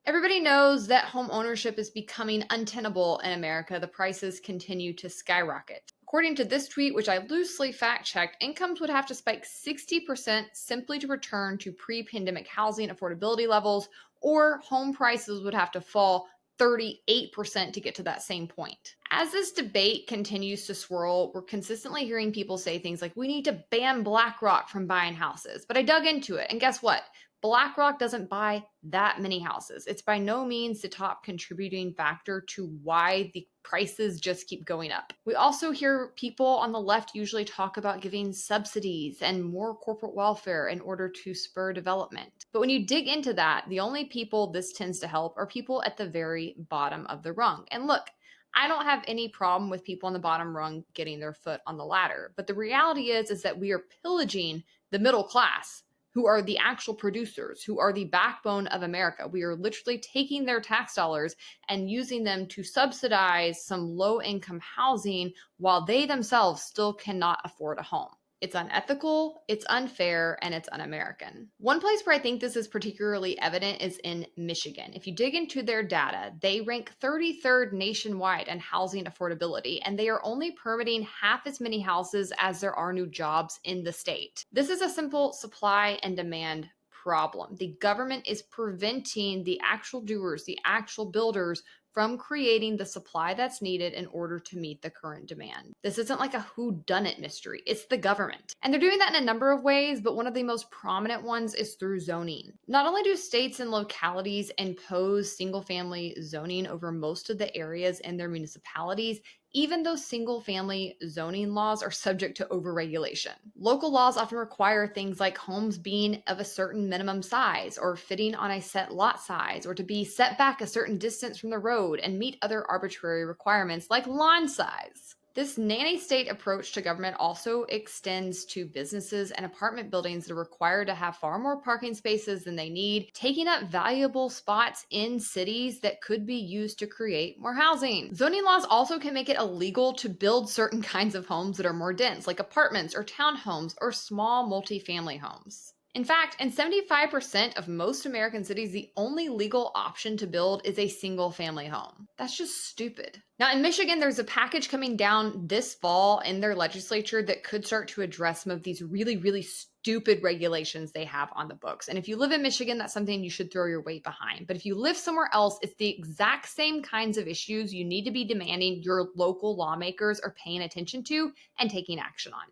Everybody knows that home ownership is becoming untenable in America. The prices continue to skyrocket. According to this tweet, which I loosely fact checked, incomes would have to spike 60% simply to return to pre pandemic housing affordability levels, or home prices would have to fall 38% to get to that same point. As this debate continues to swirl, we're consistently hearing people say things like, we need to ban BlackRock from buying houses. But I dug into it, and guess what? BlackRock doesn't buy that many houses. It's by no means the top contributing factor to why the prices just keep going up. We also hear people on the left usually talk about giving subsidies and more corporate welfare in order to spur development. But when you dig into that, the only people this tends to help are people at the very bottom of the rung. And look, I don't have any problem with people on the bottom rung getting their foot on the ladder. But the reality is that we are pillaging the middle class, who are the actual producers, who are the backbone of America. We are literally taking their tax dollars and using them to subsidize some low income housing while they themselves still cannot afford a home. It's unethical, it's unfair, and it's un American. One place where I think this is particularly evident is in Michigan. If you dig into their data, they rank 33rd nationwide in housing affordability, and they are only permitting half as many houses as there are new jobs in the state. This is a simple supply and demand problem. The government is preventing the actual doers, the actual builders, from creating the supply that's needed in order to meet the current demand. This isn't like a whodunit mystery, it's the government. And they're doing that in a number of ways, but one of the most prominent ones is through zoning. Not only do states and localities impose single family zoning over most of the areas in their municipalities, even though single family zoning laws are subject to overregulation. Local laws often require things like homes being of a certain minimum size or fitting on a set lot size or to be set back a certain distance from the road and meet other arbitrary requirements like lawn size. This nanny state approach to government also extends to businesses and apartment buildings that are required to have far more parking spaces than they need, taking up valuable spots in cities that could be used to create more housing. Zoning laws also can make it illegal to build certain kinds of homes that are more dense, like apartments or townhomes or small multifamily homes. In fact, in 75% of most American cities, the only legal option to build is a single family home. That's just stupid. Now, in Michigan, there's a package coming down this fall in their legislature that could start to address some of these really, really stupid regulations they have on the books. And if you live in Michigan, that's something you should throw your weight behind. But if you live somewhere else, it's the exact same kinds of issues you need to be demanding your local lawmakers are paying attention to and taking action on.